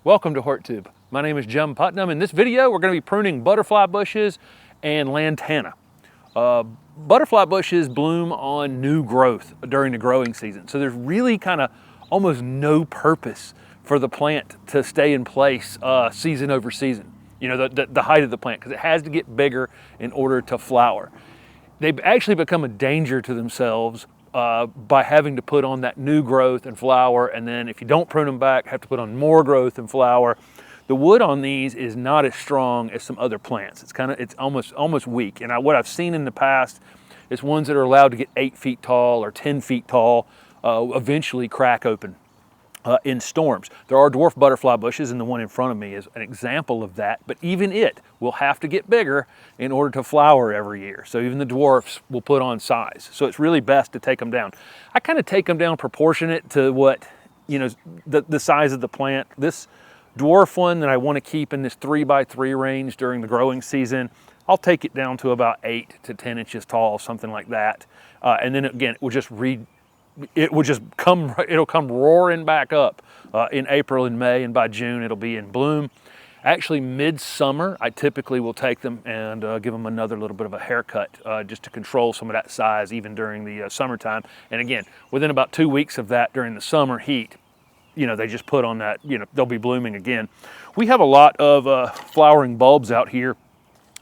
Welcome to HortTube. My name is Jim Putnam. In this video, we're going to be pruning butterfly bushes and lantana. Butterfly bushes bloom on new growth during the growing season. So there's really kind of almost no purpose for the plant to stay in place season over season. You know, the height of the plant, because it has to get bigger in order to flower. They've actually become a danger to themselves by having to put on that new growth and flower, and then if you don't prune them back, have to put on more growth and flower. The wood on these is not as strong as some other plants. It's almost weak. And what I've seen in the past is ones that are allowed to get 8 feet tall or 10 feet tall eventually crack open in storms. There are dwarf butterfly bushes, and the one in front of me is an example of that, but even it will have to get bigger in order to flower every year. So even the dwarfs will put on size. So it's really best to take them down. I kind of take them down proportionate to what, you know, the size of the plant. This dwarf one that I want to keep in this 3x3 range during the growing season, I'll take it down to about 8 to 10 inches tall, something like that. And then again, it'll come roaring back up in April and May, and by June it'll be in bloom. Actually, midsummer, I typically will take them and give them another little bit of a haircut just to control some of that size even during the summertime. And again, within about 2 weeks of that during the summer heat, you know, they just put on that, you know, they'll be blooming again. We have a lot of flowering bulbs out here,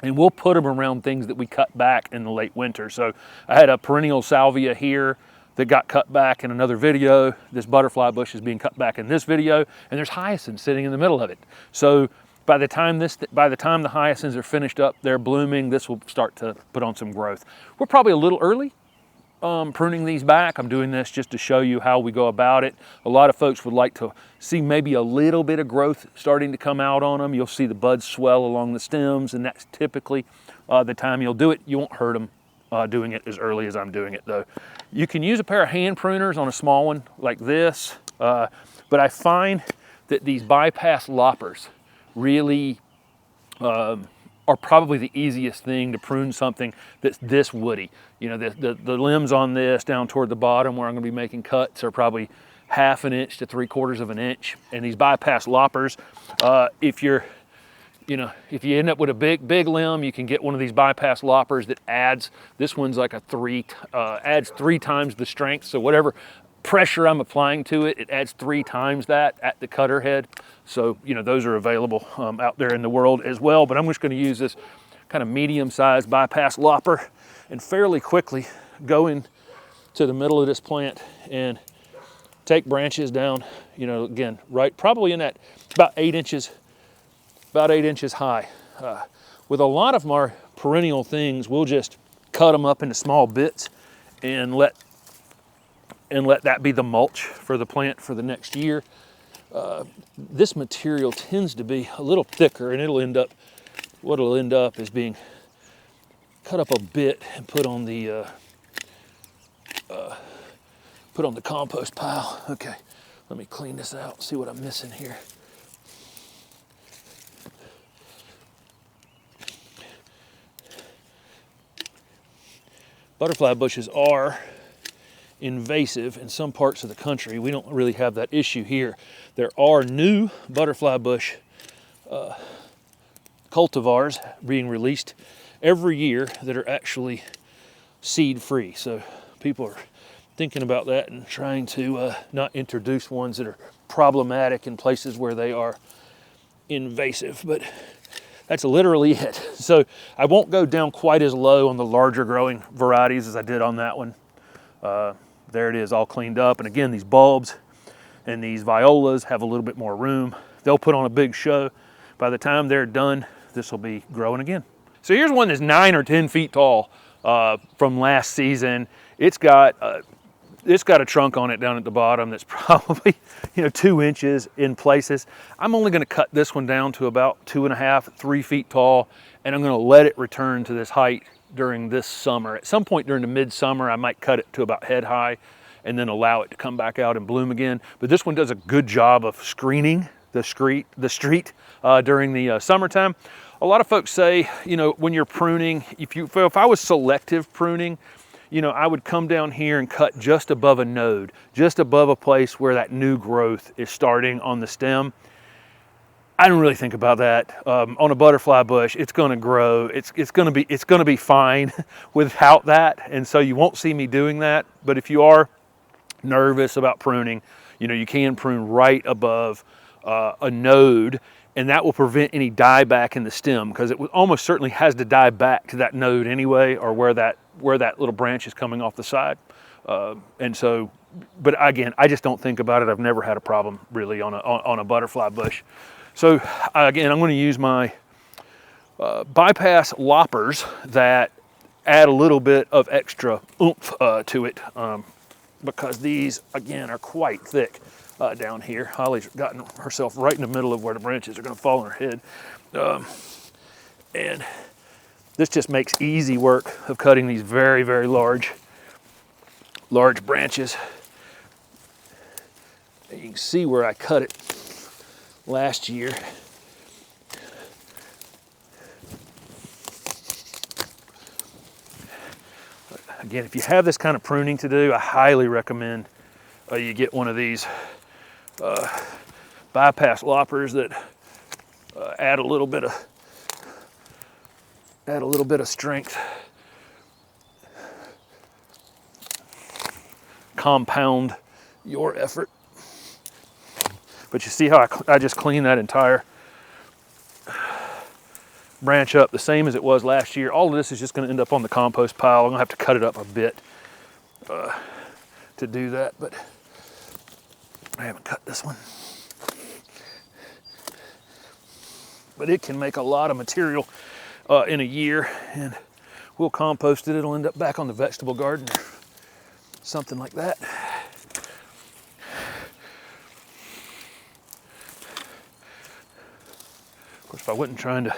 and we'll put them around things that we cut back in the late winter. So I had a perennial salvia here that got cut back in another video. This butterfly bush is being cut back in this video, and there's hyacinths sitting in the middle of it. So by the time the hyacinths are finished up, they're blooming, this will start to put on some growth. We're probably a little early pruning these back. I'm doing this just to show you how we go about it. A lot of folks would like to see maybe a little bit of growth starting to come out on them. You'll see the buds swell along the stems, and that's typically the time you'll do it. You won't hurt them doing it as early as I'm doing it, though. You can use a pair of hand pruners on a small one like this, but I find that these bypass loppers really are probably the easiest thing to prune something that's this woody. You know, the limbs on this down toward the bottom where I'm going to be making cuts are probably 1/2 inch to 3/4 inch. And these bypass loppers, if you end up with a big limb, you can get one of these bypass loppers that adds, this one's like adds 3 times the strength. So whatever pressure I'm applying to it, it adds 3 times that at the cutter head. So, you know, those are available out there in the world as well. But I'm just going to use this kind of medium-sized bypass lopper and fairly quickly go into the middle of this plant and take branches down, you know, again, right, probably in that about 8 inches high. With a lot of our perennial things, we'll just cut them up into small bits and let that be the mulch for the plant for the next year. This material tends to be a little thicker, and what it'll end up is being cut up a bit and put on the compost pile. Okay, let me clean this out, see what I'm missing here. Butterfly bushes are invasive in some parts of the country. We don't really have that issue here. There are new butterfly bush cultivars being released every year that are actually seed free. So people are thinking about that and trying to not introduce ones that are problematic in places where they are invasive, but that's literally it. So I won't go down quite as low on the larger growing varieties as I did on that one. There it is, all cleaned up. And again, these bulbs and these violas have a little bit more room. They'll put on a big show. By the time they're done, this will be growing again. So here's one that's 9 or 10 feet tall from last season. It's got a trunk on it down at the bottom that's probably, you know, 2 inches in places. I'm only going to cut this one down to about 2.5, 3 feet tall, and I'm going to let it return to this height during this summer. At some point during the midsummer, I might cut it to about head high and then allow it to come back out and bloom again. But this one does a good job of screening the street during the summertime. A lot of folks say, you know, when you're pruning, if I was selective pruning, you know, I would come down here and cut just above a node, just above a place where that new growth is starting on the stem. I don't really think about that. On a butterfly bush, it's going to grow. It's going to be fine without that, and so you won't see me doing that. But if you are nervous about pruning, you know, you can prune right above a node, and that will prevent any dieback in the stem, because it almost certainly has to die back to that node anyway, or where that little branch is coming off the side. And so, but again, I just don't think about it. I've never had a problem really on a butterfly bush. So again, I'm going to use my bypass loppers that add a little bit of extra oomph to it, because these again are quite thick down here. Holly's gotten herself right in the middle of where the branches are going to fall on her head, and this just makes easy work of cutting these very, very large branches. You can see where I cut it last year. Again, if you have this kind of pruning to do, I highly recommend you get one of these bypass loppers that add a little bit of strength, compound your effort. But you see how I just cleaned that entire branch up the same as it was last year. All of this is just going to end up on the compost pile. I'm going to have to cut it up a bit to do that, but I haven't cut this one. But it can make a lot of material in a year, and we'll compost it. It'll end up back on the vegetable garden or something like that. Of course, if I wasn't trying to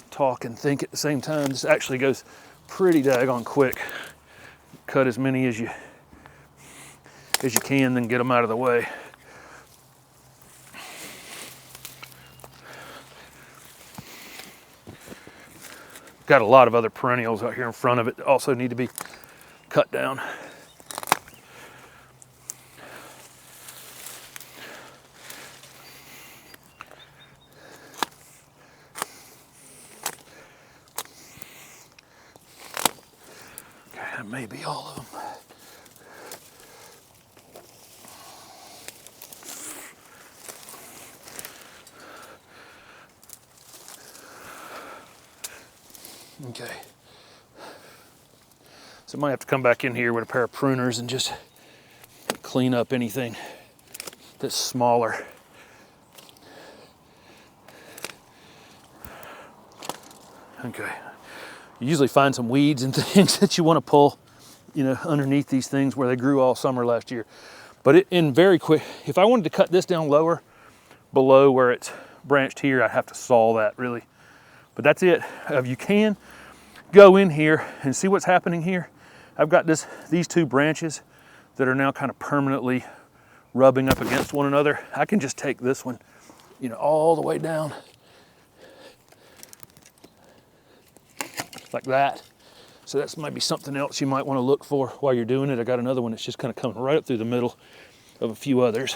talk and think at the same time, this actually goes pretty daggone quick. Cut as many as you can, then get them out of the way. Got a lot of other perennials out here in front of it that also need to be cut down. That may be all of them. Okay. So I might have to come back in here with a pair of pruners and just clean up anything that's smaller. Okay. You usually find some weeds and things that you want to pull, you know, underneath these things where they grew all summer last year. But in very quick, if I wanted to cut this down lower, below where it's branched here, I'd have to saw that really. But that's it. You can go in here and see what's happening here. I've got these two branches that are now kind of permanently rubbing up against one another. I can just take this one, you know, all the way down like that. So that's maybe something else you might want to look for while you're doing it. I got another one that's just kind of coming right up through the middle of a few others.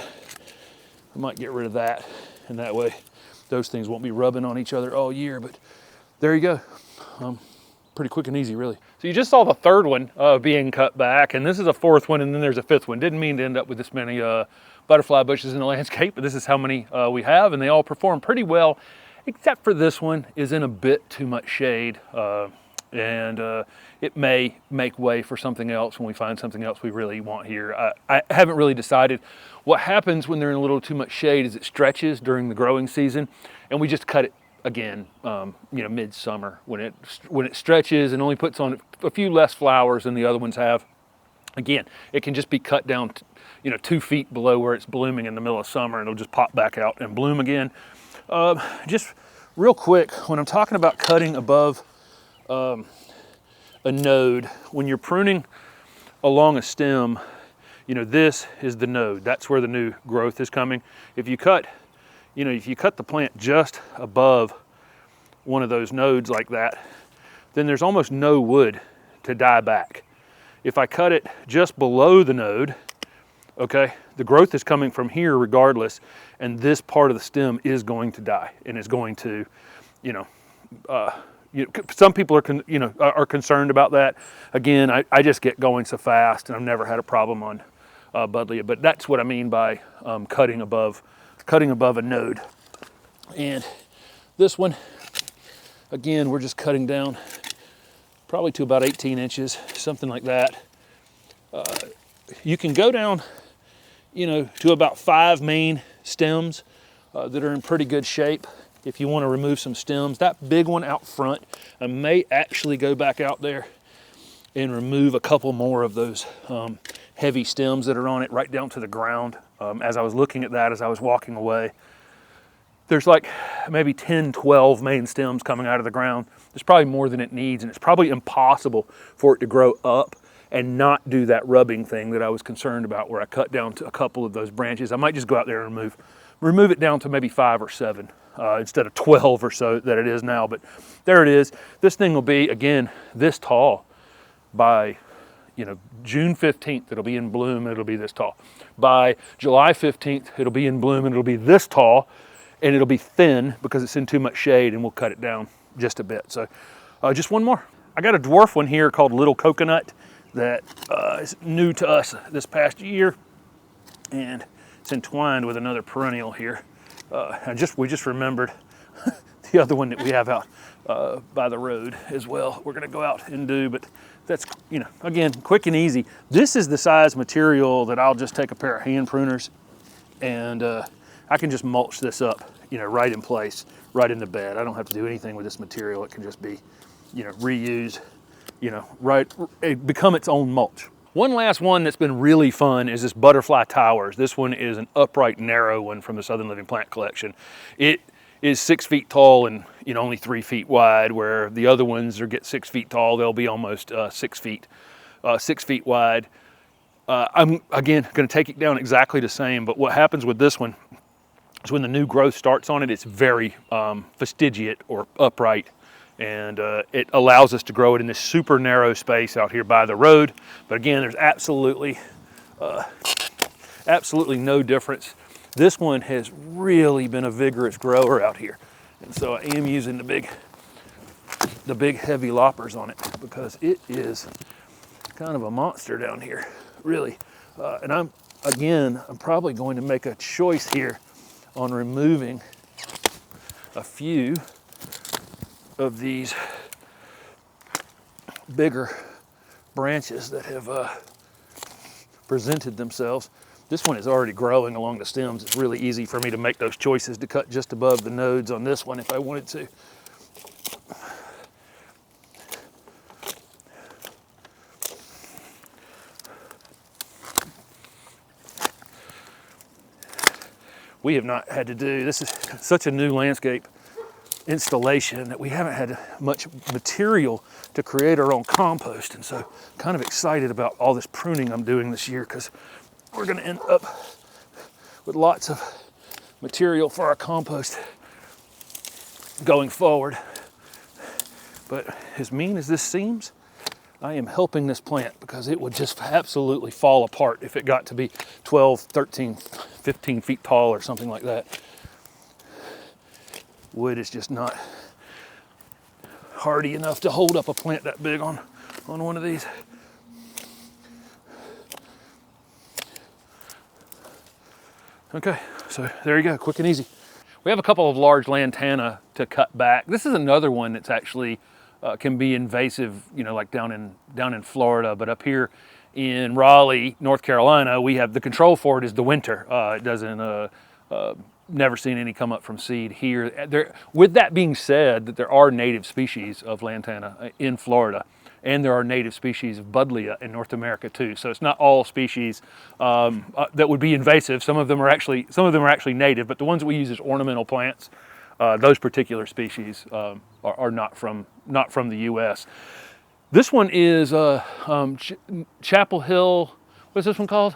I might get rid of that, and that way those things won't be rubbing on each other all year. But there you go. Pretty quick and easy, really. So you just saw the third one being cut back, and this is a fourth one, and then there's a fifth one. Didn't mean to end up with this many butterfly bushes in the landscape, but this is how many we have, and they all perform pretty well, except for this one is in a bit too much shade, and it may make way for something else when we find something else we really want here. I haven't really decided. What happens when they're in a little too much shade is it stretches during the growing season, and we just cut it again, you know, midsummer when it stretches and only puts on a few less flowers than the other ones have. Again, it can just be cut down, you know, 2 feet below where it's blooming in the middle of summer, and it'll just pop back out and bloom again. Just real quick, when I'm talking about cutting above a node, when you're pruning along a stem, you know, this is the node. That's where the new growth is coming. If you cut the plant just above one of those nodes like that, then there's almost no wood to die back. If I cut it just below the node, okay, the growth is coming from here regardless, and this part of the stem is going to die and is going to, some people are concerned about that. Again, I just get going so fast, and I've never had a problem on Buddleia, but that's what I mean by cutting above a node. And this one, again, we're just cutting down probably to about 18 inches, something like that. You can go down, to about 5 main stems that are in pretty good shape if you want to remove some stems. That big one out front, I may actually go back out there and remove a couple more of those heavy stems that are on it right down to the ground. As I was looking at that, as I was walking away, there's like maybe 10, 12 main stems coming out of the ground. There's probably more than it needs, and it's probably impossible for it to grow up and not do that rubbing thing that I was concerned about, where I cut down to a couple of those branches. I might just go out there and remove it down to maybe 5 or 7 instead of 12 or so that it is now. But there it is. This thing will be, again, this tall by June 15th. It'll be in bloom and it'll be this tall. By July 15th, it'll be in bloom and it'll be this tall, and it'll be thin because it's in too much shade, and we'll cut it down just a bit. So just one more. I got a dwarf one here called Little Coconut that is new to us this past year, and it's entwined with another perennial here. We just remembered the other one that we have out by the road as well. We're gonna go out and do, but that's, again, quick and easy. This is the size material that I'll just take a pair of hand pruners and I can just mulch this up, right in place, right in the bed. I don't have to do anything with this material. It can just be, reused, become its own mulch. One last one that's been really fun is this Butterfly Towers. This one is an upright, narrow one from the Southern Living Plant Collection. It is 6 feet tall and only 3 feet wide, where the other ones get 6 feet tall. They'll be almost 6 feet wide. I'm, again, going to take it down exactly the same, but what happens with this one is when the new growth starts on it, it's very fastigiate or upright, and it allows us to grow it in this super narrow space out here by the road. But again, there's absolutely no difference. This one has really been a vigorous grower out here, and so I am using the big heavy loppers on it because it is kind of a monster down here, really. And I'm probably going to make a choice here on removing a few of these bigger branches that have presented themselves. This one is already growing along the stems. It's really easy for me to make those choices to cut just above the nodes on this one if I wanted to. We have not had to do, this is such a new landscape installation that we haven't had much material to create our own compost, and so kind of excited about all this pruning I'm doing this year, because we're going to end up with lots of material for our compost going forward. But as mean as this seems, I am helping this plant because it would just absolutely fall apart if it got to be 12, 13, 15 feet tall or something like that. Wood is just not hardy enough to hold up a plant that big on one of these. Okay, so there you go, quick and easy. We have a couple of large lantana to cut back. This is another one that's actually can be invasive, like down in Florida, but up here in Raleigh, North Carolina, we have the control for it is the winter. It doesn't, never seen any come up from seed here. With that being said, that there are native species of lantana in Florida, and there are native species of Buddleia in North America too. So it's not all species that would be invasive. Some of them are actually native, but the ones that we use as ornamental plants, those particular species are not from the U.S. This one is Chapel Hill. What's this one called?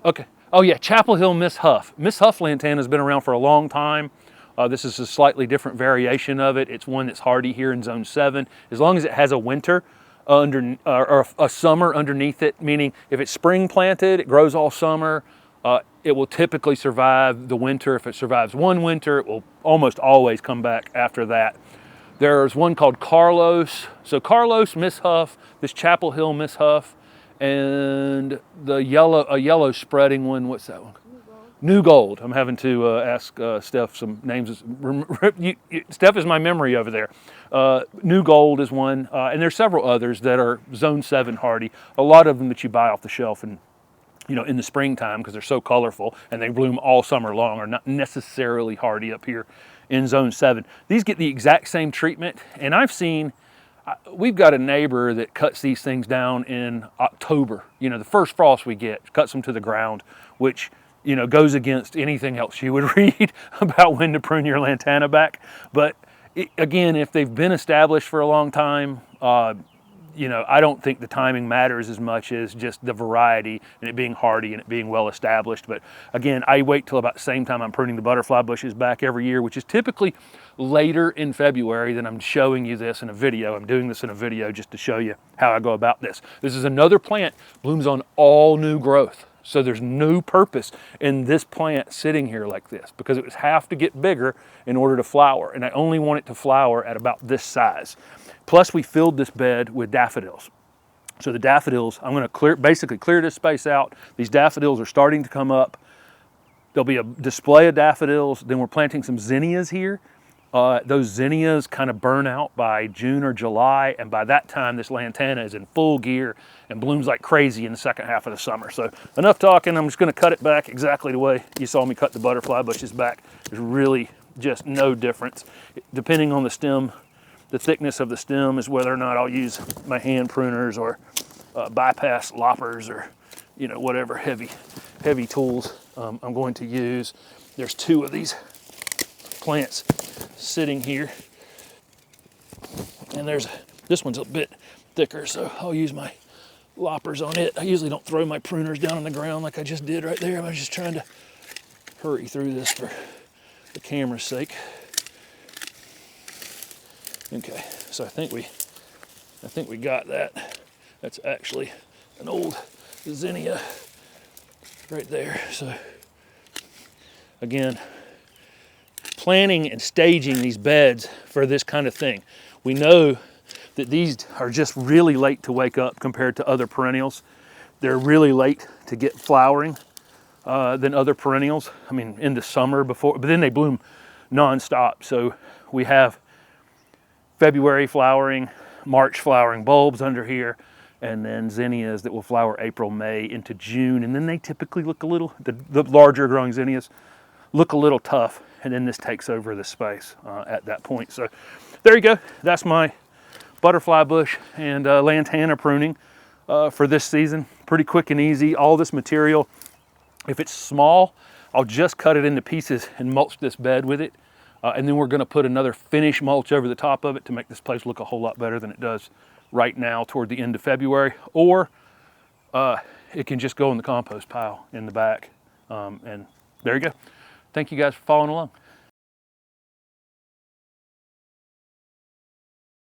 Okay. Oh yeah, Chapel Hill Miss Huff. Miss Huff lantana has been around for a long time. This is a slightly different variation of it. It's one that's hardy here in Zone 7. As long as it has a winter, or a summer underneath it, meaning if it's spring planted, it grows all summer. It will typically survive the winter. If it survives one winter, it will almost always come back after that. There's one called Carlos. So Carlos misshuff, this Chapel Hill misshuff, and a yellow spreading one. What's that one? New Gold. I'm having to ask Steph some names. Steph is my memory over there. New Gold is one, and there's several others that are Zone 7 hardy. A lot of them that you buy off the shelf and in the springtime because they're so colorful and they bloom all summer long are not necessarily hardy up here in Zone 7. These get the exact same treatment, and we've got a neighbor that cuts these things down in October. The first frost we get, cuts them to the ground, which goes against anything else you would read about when to prune your lantana back. But again, if they've been established for a long time, I don't think the timing matters as much as just the variety and it being hardy and it being well established. But again, I wait till about the same time I'm pruning the butterfly bushes back every year, which is typically later in February. Then I'm showing you this in a video. I'm doing this in a video just to show you how I go about this. This is another plant, blooms on all new growth. So there's no purpose in this plant sitting here like this because it would have to get bigger in order to flower. And I only want it to flower at about this size. Plus we filled this bed with daffodils. So the daffodils, I'm gonna basically clear this space out. These daffodils are starting to come up. There'll be a display of daffodils. Then we're planting some zinnias here. Those zinnias kind of burn out by June or July, and by that time this lantana is in full gear and blooms like crazy in the second half of the summer. So enough talking, I'm just gonna cut it back exactly the way you saw me cut the butterfly bushes back. There's really just no difference. Depending on the stem, the thickness of the stem is whether or not I'll use my hand pruners or bypass loppers or whatever heavy tools I'm going to use. There's two of these plants sitting here, and this one's a bit thicker, so I'll use my loppers on it. I usually don't throw my pruners down on the ground like I just did right there. I'm just trying to hurry through this for the camera's sake. Okay, so I think we got that. That's actually an old zinnia right there. So again, planning and staging these beds for this kind of thing. We know that these are just really late to wake up compared to other perennials. They're really late to get flowering than other perennials. I mean, in the summer but then they bloom nonstop. So we have February flowering, March flowering bulbs under here, and then zinnias that will flower April, May into June. And then they typically look a little, the larger growing zinnias look a little tough, and then this takes over the space at that point. So there you go. That's my butterfly bush and lantana pruning for this season. Pretty quick and easy. All this material, if it's small, I'll just cut it into pieces and mulch this bed with it. And then we're gonna put another finish mulch over the top of it to make this place look a whole lot better than it does right now toward the end of February. Or it can just go in the compost pile in the back. And there you go. Thank you guys for following along.